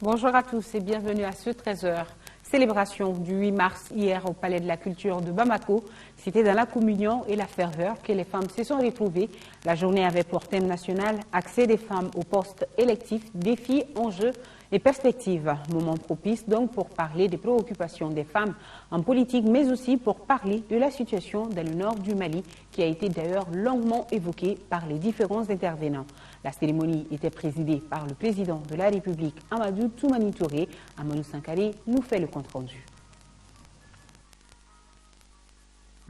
Bonjour à tous et bienvenue à ce 13h. Célébration du 8 mars hier au Palais de la Culture de Bamako. C'était dans la communion et la ferveur que les femmes se sont retrouvées. La journée avait pour thème national accès des femmes aux postes électifs, défis, enjeux et perspectives. Moment propice donc pour parler des préoccupations des femmes en politique, mais aussi pour parler de la situation dans le nord du Mali, qui a été d'ailleurs longuement évoquée par les différents intervenants. La cérémonie était présidée par le président de la République, Amadou Toumani Touré. Amadou Sankari nous fait le compte-rendu.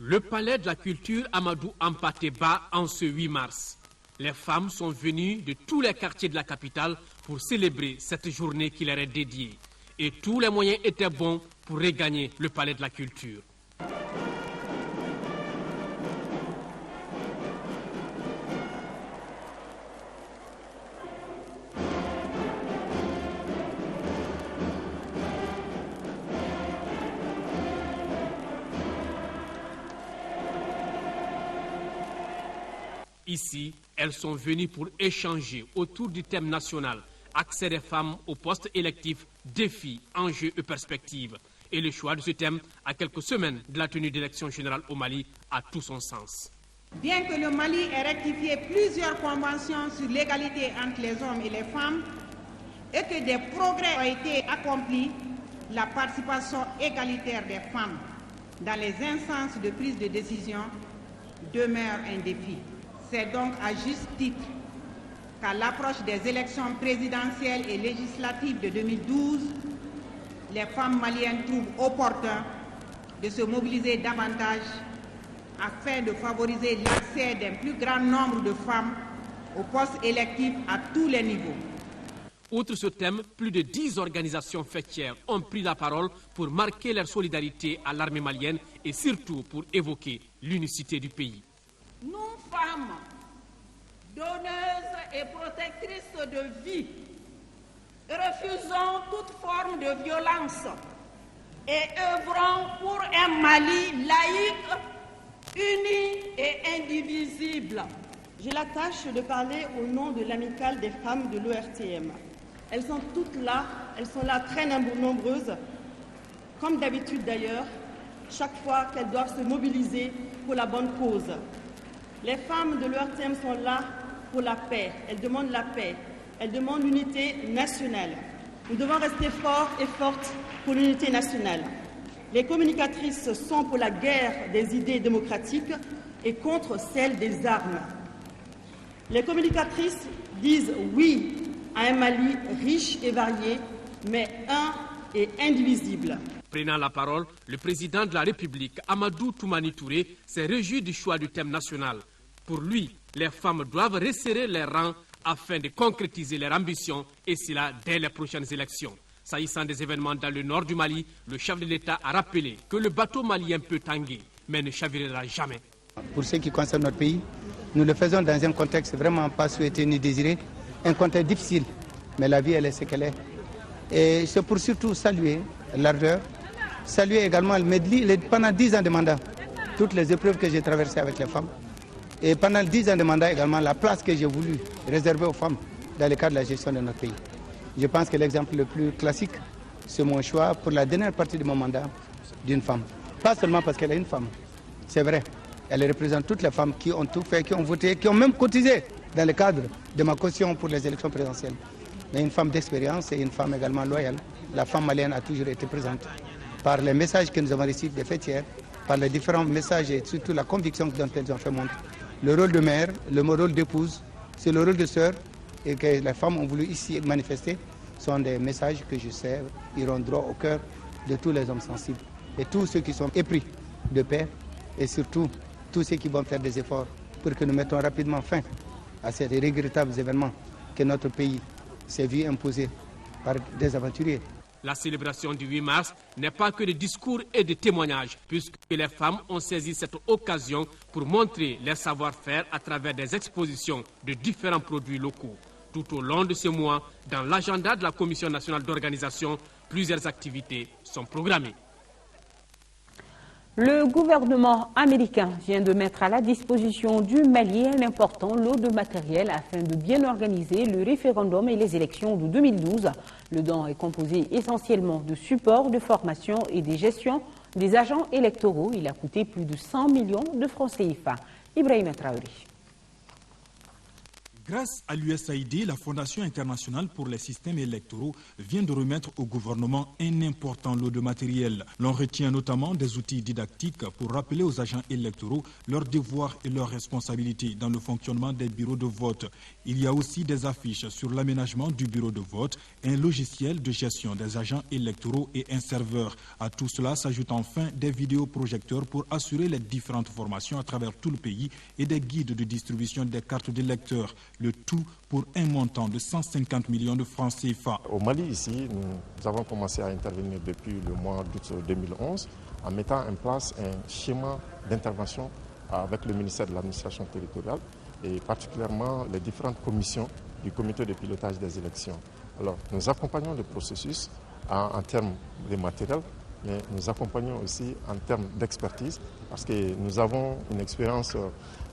Le palais de la culture Amadou Hampâté-Bâ en ce 8 mars. Les femmes sont venues de tous les quartiers de la capitale pour célébrer cette journée qui leur est dédiée. Et tous les moyens étaient bons pour regagner le palais de la culture. Ici, elles sont venues pour échanger autour du thème national accès des femmes aux postes électifs, défis, enjeux et perspectives. Et le choix de ce thème, à quelques semaines de la tenue d'élections générales au Mali, a tout son sens. Bien que le Mali ait rectifié plusieurs conventions sur l'égalité entre les hommes et les femmes et que des progrès ont été accomplis, la participation égalitaire des femmes dans les instances de prise de décision demeure un défi. C'est donc à juste titre qu'à l'approche des élections présidentielles et législatives de 2012, les femmes maliennes trouvent opportun de se mobiliser davantage afin de favoriser l'accès d'un plus grand nombre de femmes aux postes électifs à tous les niveaux. Outre ce thème, plus de 10 organisations fêtières ont pris la parole pour marquer leur solidarité à l'armée malienne et surtout pour évoquer l'unicité du pays. Nous, femmes, donneuses et protectrices de vie, refusons toute forme de violence et œuvrons pour un Mali laïque, uni et indivisible. J'ai la tâche de parler au nom de l'amicale des femmes de l'ORTM. Elles sont toutes là, elles sont là très nombreuses, comme d'habitude d'ailleurs, chaque fois qu'elles doivent se mobiliser pour la bonne cause. Les femmes de l'ORTM sont là pour la paix. Elles demandent la paix. Elles demandent l'unité nationale. Nous devons rester forts et fortes pour l'unité nationale. Les communicatrices sont pour la guerre des idées démocratiques et contre celle des armes. Les communicatrices disent oui à un Mali riche et varié, mais un et indivisible. Prenant la parole, le président de la République, Amadou Toumani Touré, s'est réjoui du choix du thème national. Pour lui, les femmes doivent resserrer les rangs afin de concrétiser leurs ambitions, et cela dès les prochaines élections. S'agissant des événements dans le nord du Mali, le chef de l'État a rappelé que le bateau malien peut tanguer, mais ne chavirera jamais. Pour ce qui concerne notre pays, nous le faisons dans un contexte vraiment pas souhaité ni désiré, un contexte difficile, mais la vie elle est ce qu'elle est. Et c'est pour surtout saluer l'ardeur, saluer également pendant 10 ans de mandat, toutes les épreuves que j'ai traversées avec les femmes. Et pendant 10 ans de mandat également, la place que j'ai voulu réserver aux femmes dans le cadre de la gestion de notre pays. Je pense que l'exemple le plus classique, c'est mon choix pour la dernière partie de mon mandat d'une femme. Pas seulement parce qu'elle est une femme, c'est vrai. Elle représente toutes les femmes qui ont tout fait, qui ont voté, qui ont même cotisé dans le cadre de ma caution pour les élections présidentielles. Mais une femme d'expérience et une femme également loyale. La femme malienne a toujours été présente par les messages que nous avons reçus des fêtières, par les différents messages et surtout la conviction dont elles ont fait montre. Le rôle de mère, le rôle d'épouse, c'est le rôle de sœur et que les femmes ont voulu ici manifester sont des messages que je sais iront droit au cœur de tous les hommes sensibles et tous ceux qui sont épris de paix et surtout tous ceux qui vont faire des efforts pour que nous mettons rapidement fin à ces regrettables événements que notre pays s'est vu imposer par des aventuriers. La célébration du 8 mars n'est pas que de discours et de témoignages, puisque les femmes ont saisi cette occasion pour montrer leur savoir-faire à travers des expositions de différents produits locaux. Tout au long de ce mois, dans l'agenda de la Commission nationale d'organisation, plusieurs activités sont programmées. Le gouvernement américain vient de mettre à la disposition du Mali un important lot de matériel afin de bien organiser le référendum et les élections de 2012. Le don est composé essentiellement de supports, de formation et de gestion des agents électoraux. Il a coûté plus de 100 millions de francs CFA. Ibrahim Traoré. Grâce à l'USAID, la Fondation internationale pour les systèmes électoraux vient de remettre au gouvernement un important lot de matériel. L'on retient notamment des outils didactiques pour rappeler aux agents électoraux leurs devoirs et leurs responsabilités dans le fonctionnement des bureaux de vote. Il y a aussi des affiches sur l'aménagement du bureau de vote, un logiciel de gestion des agents électoraux et un serveur. À tout cela s'ajoutent enfin des vidéoprojecteurs pour assurer les différentes formations à travers tout le pays et des guides de distribution des cartes d'électeurs. Le tout pour un montant de 150 millions de francs CFA. Au Mali, ici, nous avons commencé à intervenir depuis le mois d'août 2011 en mettant en place un schéma d'intervention avec le ministère de l'administration territoriale et particulièrement les différentes commissions du comité de pilotage des élections. Alors, nous accompagnons le processus en termes de matériel, mais nous accompagnons aussi en termes d'expertise parce que nous avons une expérience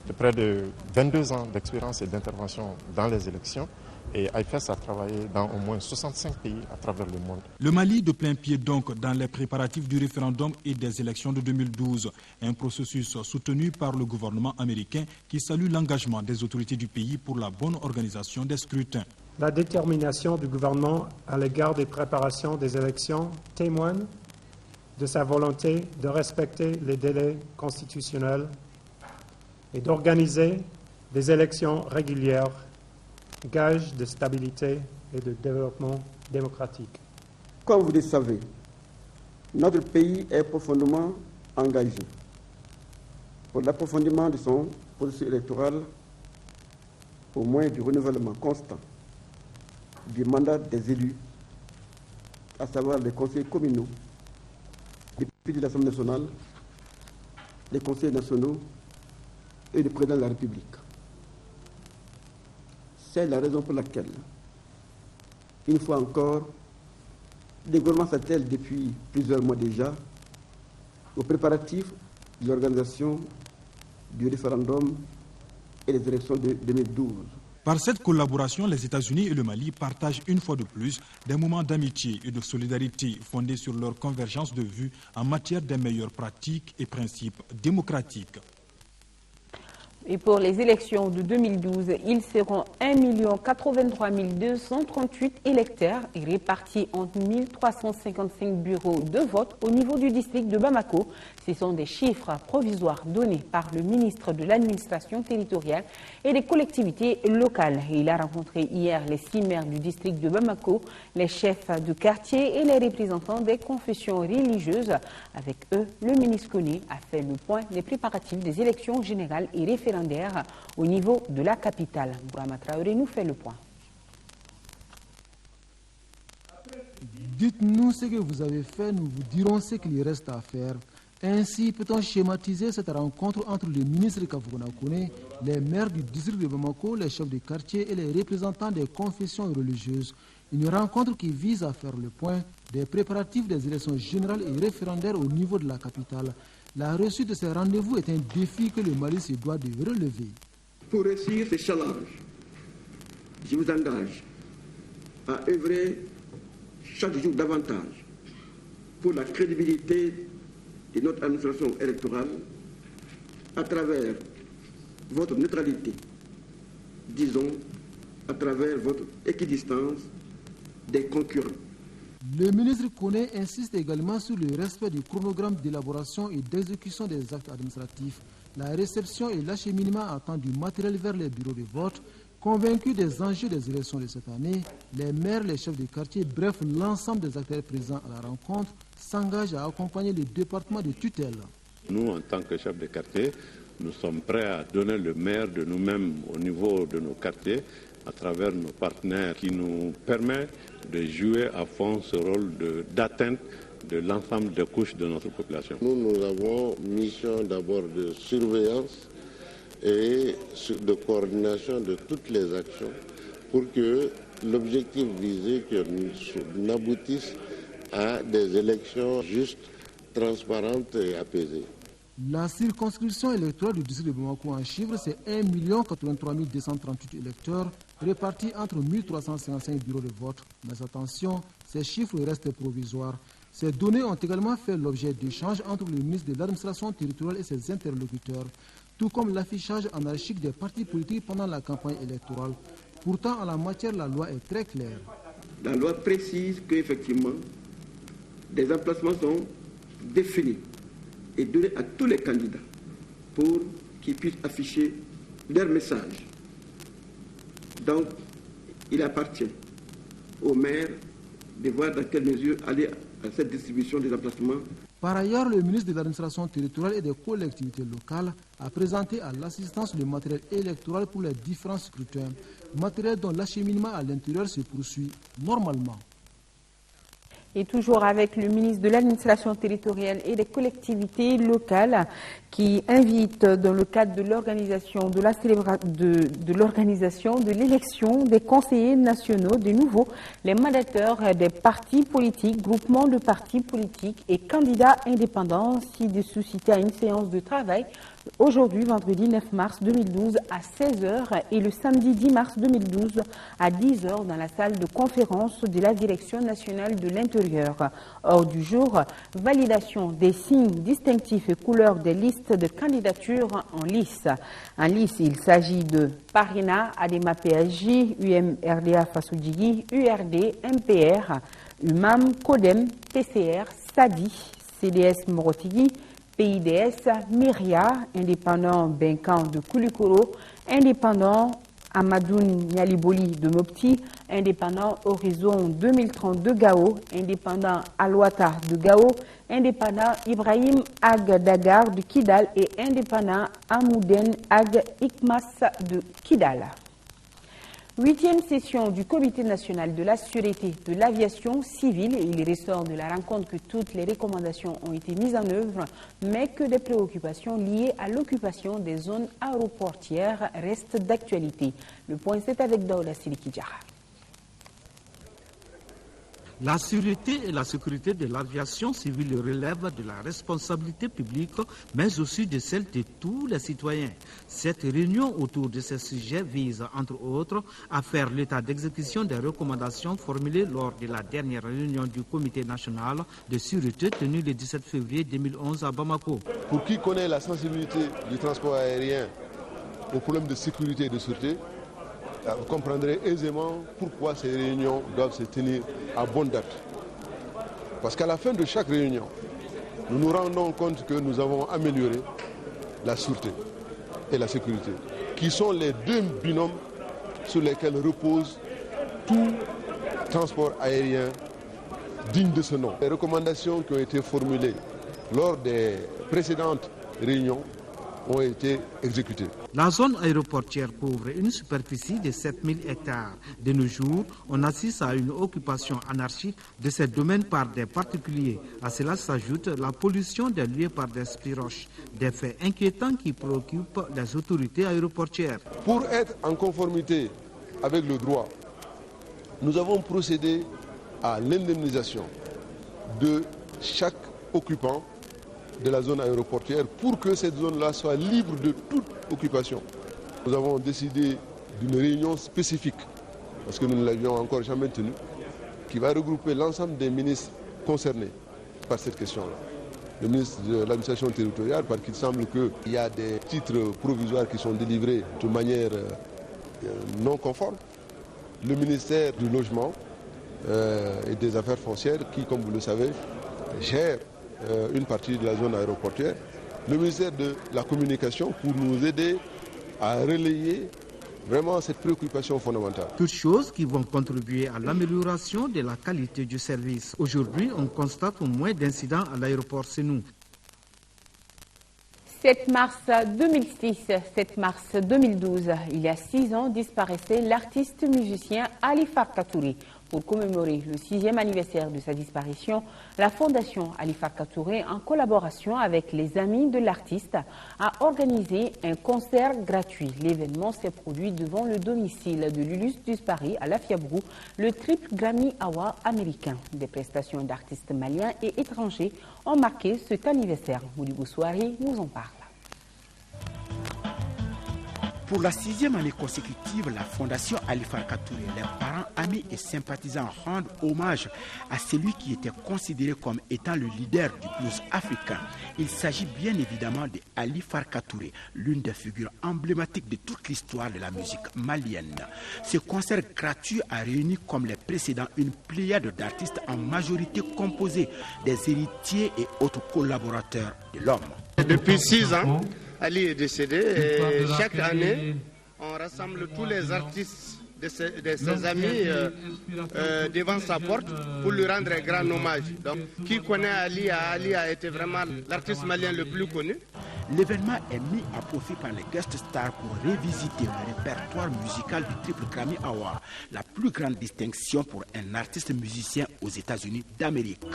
de près de 22 ans d'expérience et d'intervention dans les élections. Et IFES a travaillé dans au moins 65 pays à travers le monde. Le Mali de plein pied donc dans les préparatifs du référendum et des élections de 2012. Un processus soutenu par le gouvernement américain qui salue l'engagement des autorités du pays pour la bonne organisation des scrutins. La détermination du gouvernement à l'égard des préparations des élections témoigne de sa volonté de respecter les délais constitutionnels et d'organiser des élections régulières, gage de stabilité et de développement démocratique. Comme vous le savez, notre pays est profondément engagé pour l'approfondissement de son processus électoral au moyen du renouvellement constant du mandat des élus, à savoir les conseils communaux, les députés de l'Assemblée nationale, les conseils nationaux et le président de la République. C'est la raison pour laquelle, une fois encore, le gouvernement s'attelle depuis plusieurs mois déjà aux préparatifs de l'organisation du référendum et des élections de 2012. Par cette collaboration, les États-Unis et le Mali partagent une fois de plus des moments d'amitié et de solidarité fondés sur leur convergence de vues en matière des meilleures pratiques et principes démocratiques. Et pour les élections de 2012, ils seront 1 83 238 électeurs et répartis entre 1355 bureaux de vote au niveau du district de Bamako. Ce sont des chiffres provisoires donnés par le ministre de l'administration territoriale et des collectivités locales. Il a rencontré hier les 6 maires du district de Bamako, les chefs de quartier et les représentants des confessions religieuses. Avec eux, le ministre Koné a fait le point des préparatifs des élections générales et référendaires au niveau de la capitale. Bourama Traoré nous fait le point. Dites-nous ce que vous avez fait, nous vous dirons ce qu'il reste à faire. Ainsi peut-on schématiser cette rencontre entre le ministre Kafougouna Koné, les maires du district de Bamako, les chefs de quartier et les représentants des confessions religieuses. Une rencontre qui vise à faire le point des préparatifs des élections générales et référendaires au niveau de la capitale. La réussite de ces rendez-vous est un défi que le Mali se doit de relever. Pour réussir ces challenges, je vous engage à œuvrer chaque jour davantage pour la crédibilité de notre administration électorale à travers votre neutralité, disons, à travers votre équidistance des concurrents. Le ministre Koné insiste également sur le respect du chronogramme d'élaboration et d'exécution des actes administratifs, la réception et l'acheminement à temps du matériel vers les bureaux de vote. Convaincus des enjeux des élections de cette année, les maires, les chefs de quartier, bref, l'ensemble des acteurs présents à la rencontre s'engagent à accompagner le département de tutelle. Nous, en tant que chefs de quartier, nous sommes prêts à donner le maire de nous-mêmes au niveau de nos quartiers à travers nos partenaires qui nous permettent de jouer à fond ce rôle d'atteinte de l'ensemble des couches de notre population. Nous avons mission d'abord de surveillance et de coordination de toutes les actions pour que l'objectif visé que nous aboutisse à des élections justes, transparentes et apaisées. La circonscription électorale du district de Bamako en chiffres, c'est 1 83 238 électeurs répartis entre 1355 bureaux de vote. Mais attention, ces chiffres restent provisoires. Ces données ont également fait l'objet d'échanges entre le ministre de l'administration territoriale et ses interlocuteurs, tout comme l'affichage anarchique des partis politiques pendant la campagne électorale. Pourtant, en la matière, la loi est très claire. La loi précise qu'effectivement, des emplacements sont définis et donnés à tous les candidats pour qu'ils puissent afficher leur message. Donc, il appartient au maire de voir dans quelle mesure aller à cette distribution des emplacements. Par ailleurs, le ministre de l'administration territoriale et des collectivités locales a présenté à l'assistance le matériel électoral pour les différents scrutins, matériel dont l'acheminement à l'intérieur se poursuit normalement. Et toujours avec le ministre de l'administration territoriale et des collectivités locales qui invite dans le cadre de l'organisation de l'élection des conseillers nationaux de nouveau les mandateurs des partis politiques, groupements de partis politiques et candidats indépendants ci suscité à une séance de travail aujourd'hui, vendredi 9 mars 2012 à 16h et le samedi 10 mars 2012 à 10h dans la salle de conférence de la Direction nationale de l'Intérieur. Hors du jour, validation des signes distinctifs et couleurs des listes de candidature en lice. En lice, il s'agit de Parina, Adema PSJ, UMRDA Fassoudjigui, URD, MPR, UMAM, CODEM, TCR, SADI, CDS Morotigui, PIDS, Myria, indépendant Benkan de Koulikoro, indépendant Amadoun Nyaliboli de Mopti, indépendant Horizon 2030 de Gao, indépendant Alouata de Gao, indépendant Ibrahim Ag Dagar de Kidal et indépendant Amouden Ag Ikmas de Kidal. 8e session du Comité national de la sûreté de l'aviation civile. Il ressort de la rencontre que toutes les recommandations ont été mises en œuvre, mais que des préoccupations liées à l'occupation des zones aéroportières restent d'actualité. Le point, c'est avec Daouda Sidiki Diarra. La sûreté et la sécurité de l'aviation civile relèvent de la responsabilité publique, mais aussi de celle de tous les citoyens. Cette réunion autour de ces sujets vise, entre autres, à faire l'état d'exécution des recommandations formulées lors de la dernière réunion du Comité national de sûreté tenue le 17 février 2011 à Bamako. Pour qui connaît la sensibilité du transport aérien aux problèmes de sécurité et de sûreté, vous comprendrez aisément pourquoi ces réunions doivent se tenir à bonne date. Parce qu'à la fin de chaque réunion, nous nous rendons compte que nous avons amélioré la sûreté et la sécurité, qui sont les deux binômes sur lesquels repose tout transport aérien digne de ce nom. Les recommandations qui ont été formulées lors des précédentes réunions ont été exécutées. La zone aéroportière couvre une superficie de 7000 hectares. De nos jours, on assiste à une occupation anarchique de ces domaines par des particuliers. À cela s'ajoute la pollution des lieux par des spiroches, des faits inquiétants qui préoccupent les autorités aéroportières. Pour être en conformité avec le droit, nous avons procédé à l'indemnisation de chaque occupant de la zone aéroportière pour que cette zone-là soit libre de toute occupation. Nous avons décidé d'une réunion spécifique, parce que nous ne l'avions encore jamais tenue, qui va regrouper l'ensemble des ministres concernés par cette question-là. Le ministre de l'administration territoriale, parce qu'il semble qu'il y a des titres provisoires qui sont délivrés de manière non conforme. Le ministère du logement et des affaires foncières, qui, comme vous le savez, gère une partie de la zone aéroportière, le ministère de la communication pour nous aider à relayer vraiment cette préoccupation fondamentale. Toutes choses qui vont contribuer à l'amélioration de la qualité du service. Aujourd'hui, on constate moins d'incidents à l'aéroport Sénou. 7 mars 2006, 7 mars 2012, il y a 6 ans, disparaissait l'artiste musicien Ali Farka Touré. Pour commémorer le 6e anniversaire de sa disparition, la Fondation Ali Farka Touré, en collaboration avec les amis de l'artiste, a organisé un concert gratuit. L'événement s'est produit devant le domicile de Lulus Dispari à Lafiabrou, le triple Grammy Award américain. Des prestations d'artistes maliens et étrangers ont marqué cet anniversaire. Moudibou Souari nous en parle. Pour la 6e année consécutive, la Fondation Ali Farka Touré, les parents, amis et sympathisants rendent hommage à celui qui était considéré comme étant le leader du blues africain. Il s'agit bien évidemment de Ali Farka Touré, l'une des figures emblématiques de toute l'histoire de la musique malienne. Ce concert gratuit a réuni comme les précédents une pléiade d'artistes en majorité composée des héritiers et autres collaborateurs de l'homme. Depuis 6 ans, Ali est décédé et chaque année, on rassemble tous les artistes de ses amis devant sa porte pour lui rendre un grand hommage. Donc, qui connaît Ali a été vraiment l'artiste malien le plus connu. L'événement est mis à profit par les guest stars pour revisiter le répertoire musical du triple Grammy Award, la plus grande distinction pour un artiste musicien aux États-Unis d'Amérique.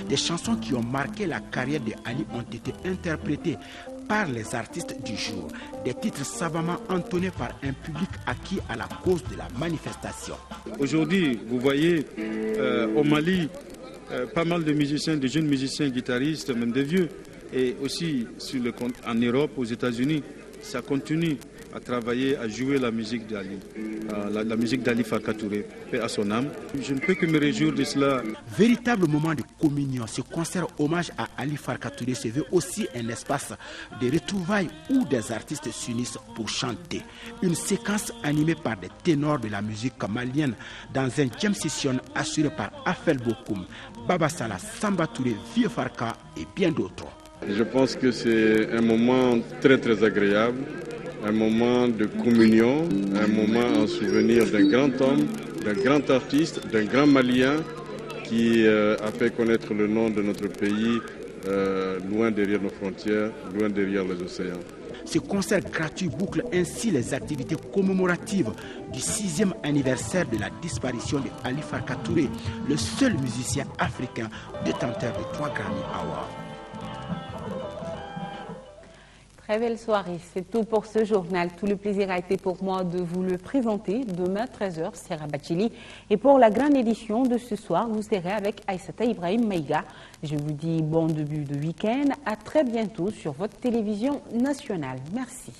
Des chansons qui ont marqué la carrière de Ali ont été interprétées par les artistes du jour, des titres savamment entonnés par un public acquis à la cause de la manifestation. Aujourd'hui, vous voyez au Mali, pas mal de musiciens, de jeunes musiciens, guitaristes, même des vieux, et aussi en Europe, aux États-Unis, ça continue à travailler, à jouer la musique d'Ali, la musique d'Ali Farka Touré, paix à son âme. Je ne peux que me réjouir de cela. Véritable moment de communion, ce concert hommage à Ali Farka Touré se veut aussi un espace de retrouvailles où des artistes s'unissent pour chanter. Une séquence animée par des ténors de la musique malienne dans un jam session assuré par Afel Bokoum, Baba Salah, Samba Touré, Vieux Farka et bien d'autres. Je pense que c'est un moment très très agréable, un moment de communion, un moment en souvenir d'un grand homme, d'un grand artiste, d'un grand Malien qui a fait connaître le nom de notre pays loin derrière nos frontières, loin derrière les océans. Ce concert gratuit boucle ainsi les activités commémoratives du 6e anniversaire de la disparition de Ali Farka Touré, le seul musicien africain détenteur de 3 Grammy Awards. Très belle soirée, c'est tout pour ce journal. Tout le plaisir a été pour moi de vous le présenter. Demain, 13h, c'est Rabatili. Et pour la grande édition de ce soir, vous serez avec Aïssata Ibrahim Maïga. Je vous dis bon début de week-end. À très bientôt sur votre télévision nationale. Merci.